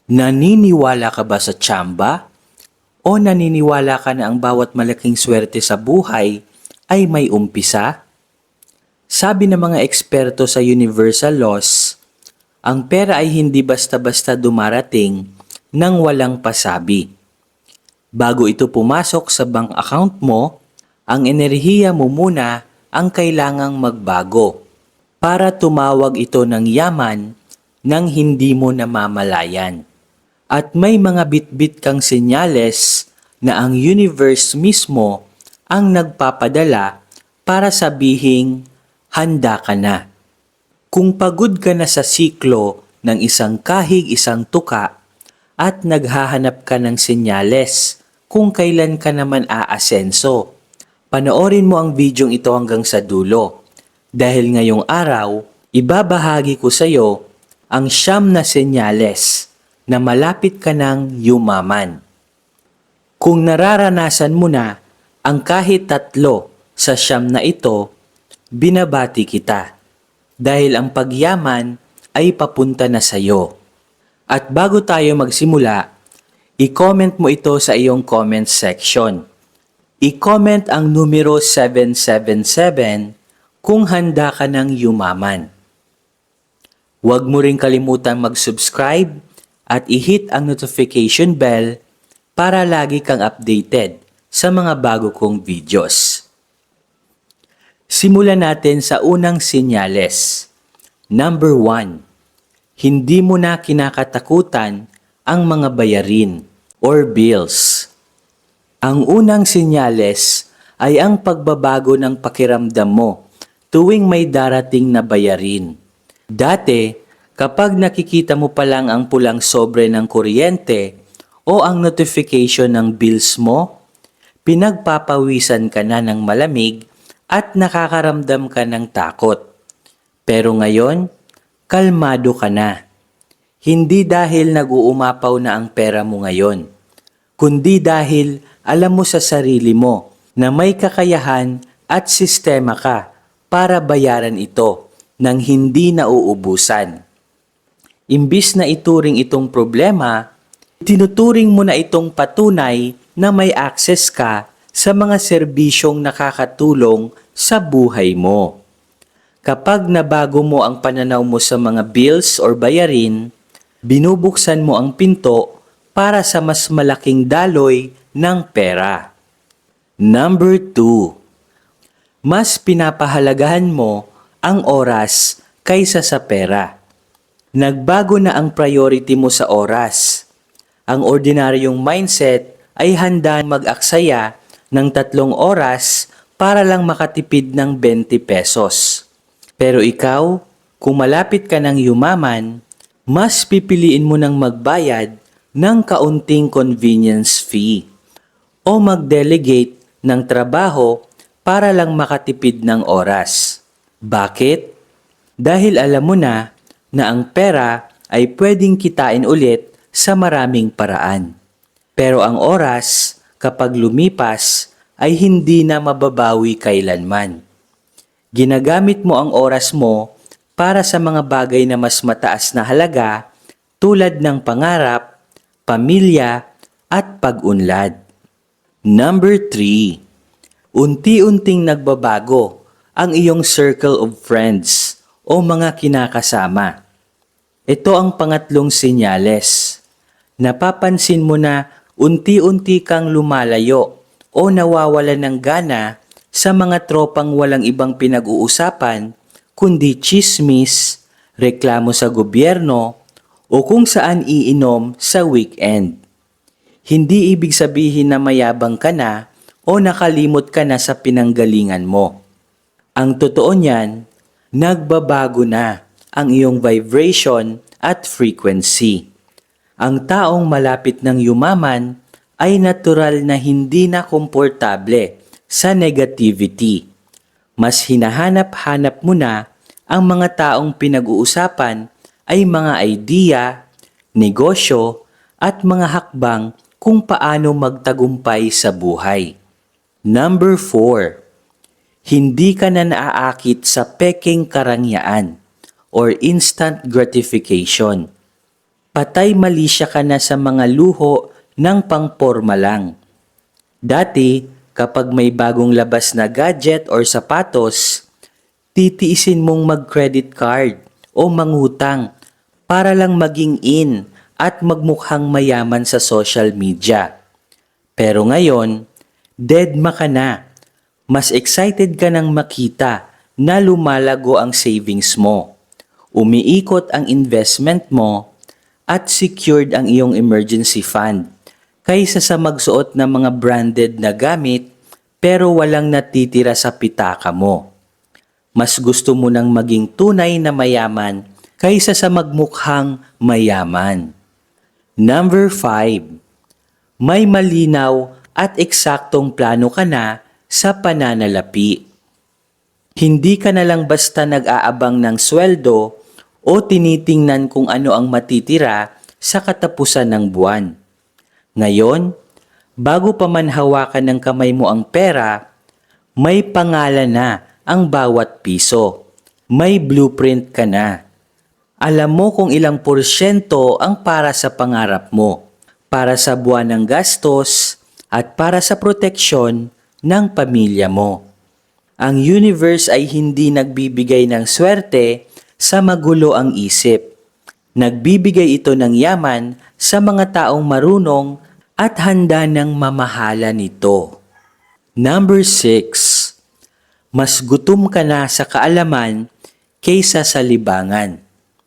Naniniwala ka ba sa tsamba? O naniniwala ka na ang bawat malaking swerte sa buhay ay may umpisa? Sabi ng mga eksperto sa universal laws, ang pera ay hindi basta-basta dumarating nang walang pasabi. Bago ito pumasok sa bank account mo, ang enerhiya mo muna ang kailangang magbago para tumawag ito ng yaman nang hindi mo namamalayan. At may mga bitbit kang senyales na ang universe mismo ang nagpapadala para sabihing handa ka na. Kung pagod ka na sa siklo ng isang kahig isang tuka at naghahanap ka ng senyales kung kailan ka naman aasenso, panoorin mo ang videong ito hanggang sa dulo. Dahil ngayong araw, ibabahagi ko sa iyo ang 9 na senyales na malapit ka ng yumaman. Kung nararanasan mo na ang kahit 3 sa 9 na ito, binabati kita dahil ang pagyaman ay papunta na sa iyo. At bago tayo magsimula, i-comment mo ito sa iyong comment section. I-comment ang numero 777 kung handa ka ng yumaman. Huwag mo rin kalimutan mag-subscribe at i-hit ang notification bell para lagi kang updated sa mga bago kong videos. Simulan natin sa unang senyales. Number 1. Hindi mo na kinakatakutan ang mga bayarin or bills. Ang unang senyales ay ang pagbabago ng pakiramdam mo tuwing may darating na bayarin. Dati, kapag nakikita mo pa lang ang pulang sobre ng kuryente o ang notification ng bills mo, pinagpapawisan ka na ng malamig at nakakaramdam ka ng takot. Pero ngayon, kalmado ka na. Hindi dahil nag-uumapaw na ang pera mo ngayon, kundi dahil alam mo sa sarili mo na may kakayahan at sistema ka para bayaran ito nang hindi nauubusan. Imbis na ituring itong problema, tinuturing mo na itong patunay na may access ka sa mga serbisyong nakakatulong sa buhay mo. Kapag nabago mo ang pananaw mo sa mga bills or bayarin, binubuksan mo ang pinto para sa mas malaking daloy ng pera. Number 2. Mas pinapahalagahan mo ang oras kaysa sa pera. Nagbago na ang priority mo sa oras. Ang ordinaryong mindset ay handa mag-aksaya ng 3 oras para lang makatipid ng 20 pesos. Pero ikaw, kung malapit ka ng yumaman, mas pipiliin mo ng magbayad ng kaunting convenience fee o mag-delegate ng trabaho para lang makatipid ng oras. Bakit? Dahil alam mo na ang pera ay pwedeng kitain ulit sa maraming paraan. Pero ang oras, kapag lumipas, ay hindi na mababawi kailanman. Ginagamit mo ang oras mo para sa mga bagay na mas mataas na halaga tulad ng pangarap, pamilya, at pag-unlad. Number 3. Unti-unting nagbabago ang iyong circle of friends o mga kinakasama. Ito ang pangatlong senyales. Napapansin mo na unti-unti kang lumalayo o nawawala ng gana sa mga tropang walang ibang pinag-uusapan kundi tsismis, reklamo sa gobyerno o kung saan iinom sa weekend. Hindi ibig sabihin na mayabang ka na o nakalimot ka na sa pinanggalingan mo. Ang totoo niyan, nagbabago na ang iyong vibration at frequency. Ang taong malapit ng yumaman ay natural na hindi na komportable sa negativity. Mas hinahanap-hanap mo na ang mga taong pinag-uusapan ay mga idea, negosyo, at mga hakbang kung paano magtagumpay sa buhay. Number 4. Hindi ka na naaakit sa peking karangyaan or instant gratification. Patay malisya ka na sa mga luho ng pangporma lang. Dati, kapag may bagong labas na gadget or sapatos, titiisin mong mag-credit card o mangutang para lang maging in at magmukhang mayaman sa social media. Pero ngayon, deadma ka na. Mas excited ka nang makita na lumalago ang savings mo. Umiikot ang investment mo at secured ang iyong emergency fund kaysa sa magsuot ng mga branded na gamit pero walang natitira sa pitaka mo. Mas gusto mo nang maging tunay na mayaman kaysa sa magmukhang mayaman. Number 5. May malinaw at eksaktong plano ka na sa pananalapi. Hindi ka na lang basta nag-aabang ng sweldo o tinitingnan kung ano ang matitira sa katapusan ng buwan. Ngayon, bago pa man hawakan ng kamay mo ang pera, may pangalan na ang bawat piso. May blueprint ka na. Alam mo kung ilang porsyento ang para sa pangarap mo, para sa buwan ng gastos, at para sa proteksyon ng pamilya mo. Ang universe ay hindi nagbibigay ng swerte sa magulo ang isip. Nagbibigay ito ng yaman sa mga taong marunong at handa ng mamahala nito. Number 6. Mas gutom ka na sa kaalaman kaysa sa libangan.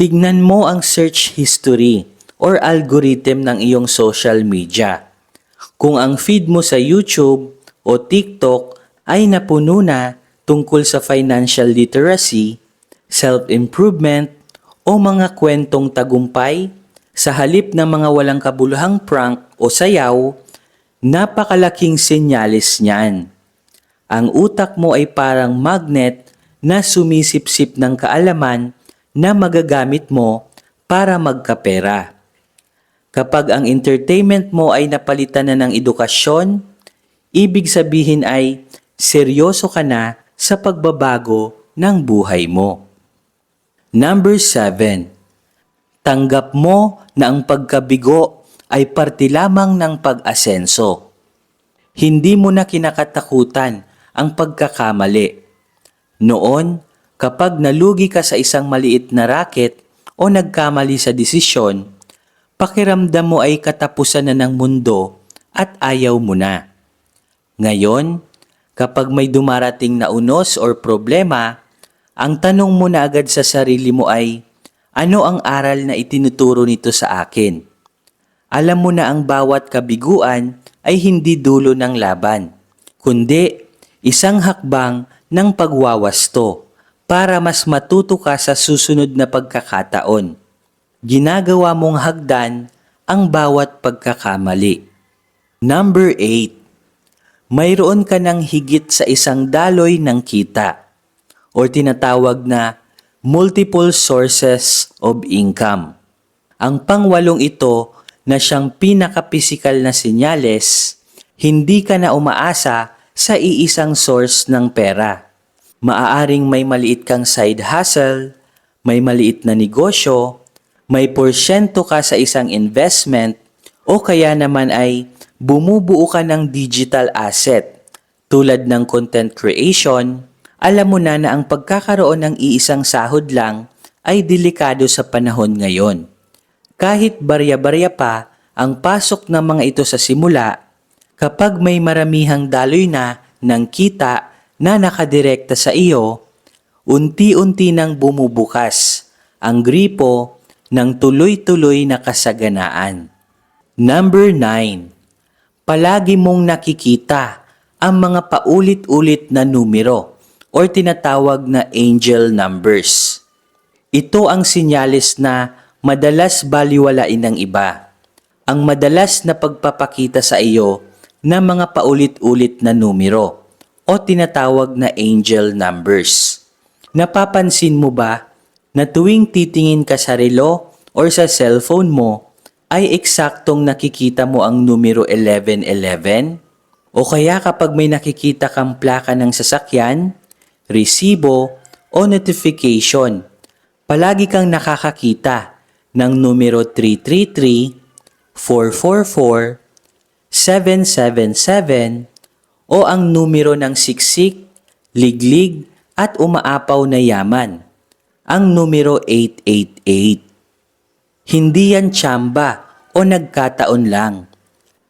Tignan mo ang search history or algorithm ng iyong social media. Kung ang feed mo sa YouTube o TikTok ay napuno na tungkol sa financial literacy, self-improvement, o mga kwentong tagumpay, sa halip ng mga walang kabuluhang prank o sayaw, napakalaking senyalis niyan. Ang utak mo ay parang magnet na sumisipsip ng kaalaman na magagamit mo para magkapera. Kapag ang entertainment mo ay napalitan na ng edukasyon, ibig sabihin ay seryoso ka na sa pagbabago ng buhay mo. Number 7. Tanggap mo na ang pagkabigo ay parte lamang ng pag-asenso. Hindi mo na kinakatakutan ang pagkakamali. Noon, kapag nalugi ka sa isang maliit na racket o nagkamali sa desisyon, pakiramdam mo ay katapusan na ng mundo at ayaw mo na. Ngayon, kapag may dumarating na unos or problema, ang tanong mo na agad sa sarili mo ay, ano ang aral na itinuturo nito sa akin? Alam mo na ang bawat kabiguan ay hindi dulo ng laban, kundi isang hakbang ng pagwawasto para mas matuto ka sa susunod na pagkakataon. Ginagawa mong hagdan ang bawat pagkakamali. Number 8. Mayroon ka ng higit sa isang daloy ng kita o tinatawag na multiple sources of income. Ang pangwalong ito na siyang pinaka-pisikal na senyales, hindi ka na umaasa sa iisang source ng pera. Maaaring may maliit kang side hustle, may maliit na negosyo, may porsyento ka sa isang investment, o kaya naman ay bumubuo ka ng digital asset tulad ng content creation. Alam mo na ang pagkakaroon ng iisang sahod lang ay delikado sa panahon ngayon. Kahit barya-barya pa ang pasok ng mga ito sa simula, kapag may maramihang daloy na ng kita na nakadirekta sa iyo, unti-unti nang bumubukas ang gripo ng tuloy-tuloy na kasaganaan. Number 9. Palagi mong nakikita ang mga paulit-ulit na numero or tinatawag na angel numbers. Ito ang sinyalis na madalas baliwalain ng iba. Ang madalas na pagpapakita sa iyo ng mga paulit-ulit na numero o tinatawag na angel numbers. Napapansin mo ba na tuwing titingin ka sa relo or sa cellphone mo ay eksaktong nakikita mo ang numero 1111? O kaya kapag may nakikita kang plaka ng sasakyan, resibo o notification, palagi kang nakakakita ng numero 333, 444, 777 o ang numero ng siksik, liglig at umaapaw na yaman, ang numero 888. Hindi yan tsamba o nagkataon lang.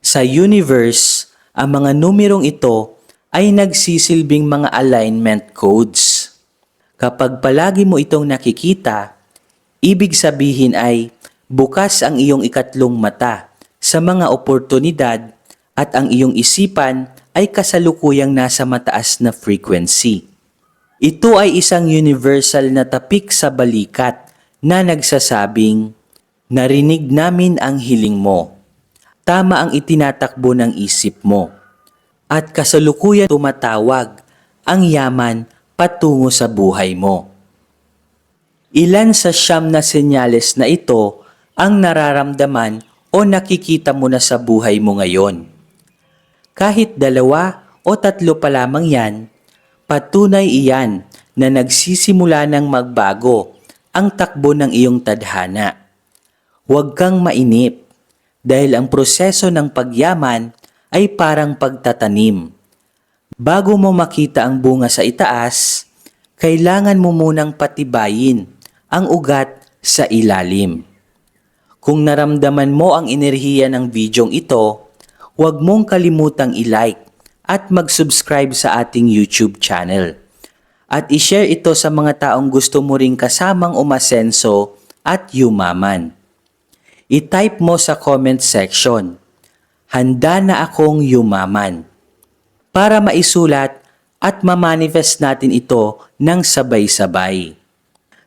Sa universe, ang mga numerong ito ay nagsisilbing mga alignment codes. Kapag palagi mo itong nakikita, ibig sabihin ay bukas ang iyong ikatlong mata sa mga oportunidad at ang iyong isipan ay kasalukuyang nasa mataas na frequency. Ito ay isang universal na tapik sa balikat na nagsasabing, narinig namin ang hiling mo. Tama ang itinatakbo ng isip mo. At kasalukuyan tumatawag ang yaman patungo sa buhay mo. Ilan sa siyam na senyales na ito ang nararamdaman o nakikita mo na sa buhay mo ngayon. Kahit 2 o 3 pa lamang yan, patunay iyan na nagsisimula ng magbago ang takbo ng iyong tadhana. Huwag kang mainip dahil ang proseso ng pagyaman ay parang pagtatanim. Bago mo makita ang bunga sa itaas, kailangan mo munang patibayin ang ugat sa ilalim. Kung naramdaman mo ang enerhiya ng videong ito, huwag mong kalimutang i-like at mag-subscribe sa ating YouTube channel. At i-share ito sa mga taong gusto mo ring kasamang umasenso at yumaman. I-type mo sa comment section, handa na akong yumaman, para maisulat at mamanifest natin ito ng sabay-sabay.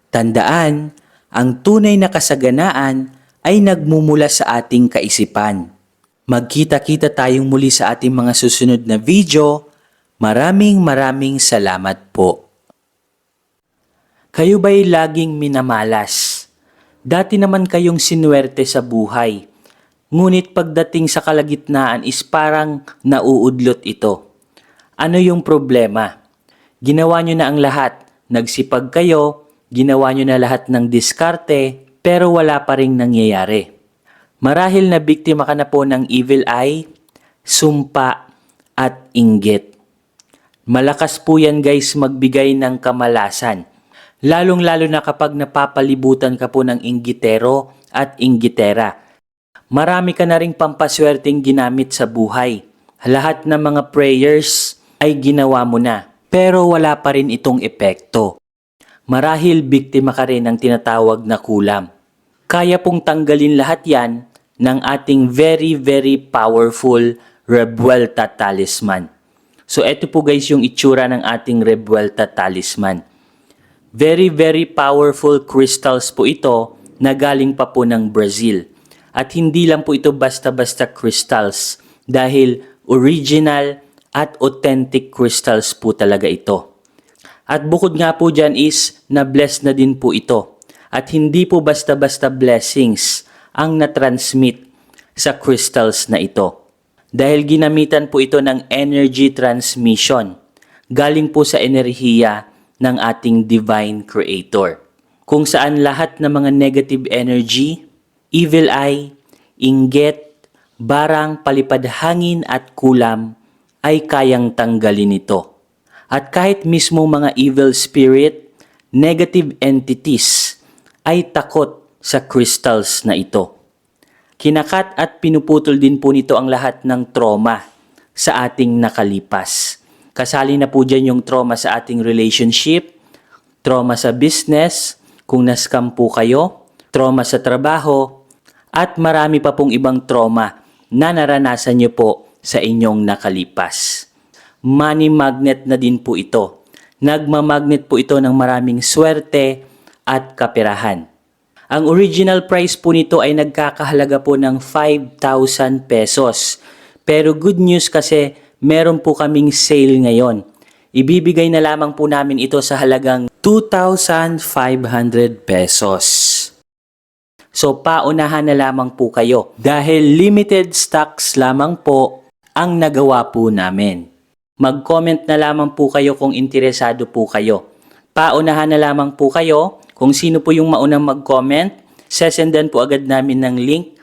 Tandaan, ang tunay na kasaganaan ay nagmumula sa ating kaisipan. Magkita-kita tayong muli sa ating mga susunod na video. Maraming salamat po. Kayo ba'y laging minamalas? Dati naman kayong sinuwerte sa buhay. Ngunit pagdating sa kalagitnaan is parang nauudlot ito. Ano yung problema? Ginawa nyo na ang lahat. Nagsipag kayo, ginawa nyo na lahat ng diskarte, pero wala pa ring nangyayari. Marahil na biktima ka na po ng evil eye, sumpa, at inggit. Malakas po yan guys magbigay ng kamalasan. Lalong-lalo na kapag napapalibutan ka po ng inggitero at inggitera. Marami ka na ring pampaswerteng ginamit sa buhay. Lahat ng mga prayers ay ginawa mo na, pero wala pa rin itong epekto. Marahil biktima ka rin ng tinatawag na kulam. Kaya pong tanggalin lahat yan ng ating very powerful Revuelta Talisman. So ito po guys yung itsura ng ating Revuelta Talisman. Very powerful crystals po ito na galing pa po ng Brazil. At hindi lang po ito basta-basta crystals dahil original at authentic crystals po talaga ito. At bukod nga po dyan is na-bless na din po ito. At hindi po basta-basta blessings ang na-transmit sa crystals na ito. Dahil ginamitan po ito ng energy transmission. Galing po sa enerhiya ng ating Divine Creator. Kung saan lahat ng mga negative energy, evil eye, inggit, barang, palipad hangin at kulam ay kayang tanggalin ito. At kahit mismo mga evil spirit, negative entities ay takot sa crystals na ito. Kinakat at pinuputol din po nito ang lahat ng trauma sa ating nakalipas. Kasali na po dyan yung trauma sa ating relationship, trauma sa business, kung na-scam po kayo, trauma sa trabaho, at marami pa pong ibang trauma na naranasan nyo po sa inyong nakalipas. Money magnet na din po ito. Nagmamagnet po ito ng maraming swerte at kaperahan. Ang original price po nito ay nagkakahalaga po ng 5,000 pesos. Pero good news kasi meron po kaming sale ngayon. Ibibigay na lamang po namin ito sa halagang 2,500 pesos. So paunahan na lamang po kayo dahil limited stocks lamang po ang nagawa po namin. Mag-comment na lamang po kayo kung interesado po kayo. Paunahan na lamang po kayo kung sino po yung maunang mag-comment. sesendan po agad namin ng link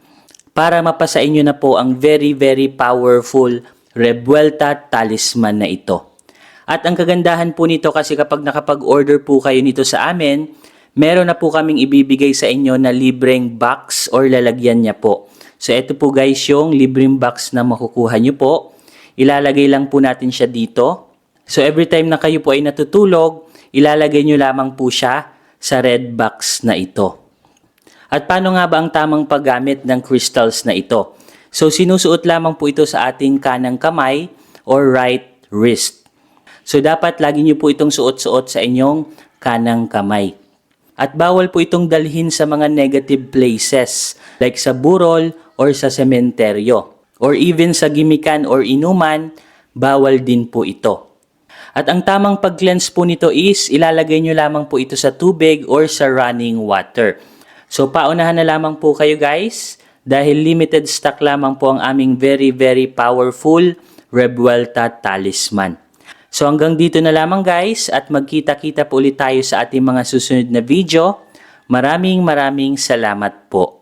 para mapasa inyo na po ang very powerful Revuelta Talisman na ito. At ang kagandahan po nito kasi kapag nakapag-order po kayo nito sa amin, meron na po kaming ibibigay sa inyo na libreng box or lalagyan niya po. So ito po guys yung libreng box na makukuha nyo po. Ilalagay lang po natin siya dito. So every time na kayo po ay natutulog, ilalagay nyo lamang po siya sa red box na ito. At paano nga ba ang tamang paggamit ng crystals na ito? So sinusuot lamang po ito sa ating kanang kamay or right wrist. So dapat lagi nyo po itong suot-suot sa inyong kanang kamay. At bawal po itong dalhin sa mga negative places like sa burol or sa sementeryo. Or even sa gimikan or inuman, bawal din po ito. At ang tamang pag-cleanse po nito is ilalagay nyo lamang po ito sa tubig or sa running water. So paunahan na lamang po kayo guys dahil limited stock lamang po ang aming very powerful Revuelta Talisman. So hanggang dito na lamang guys at magkita-kita po ulit tayo sa ating mga susunod na video. Maraming salamat po.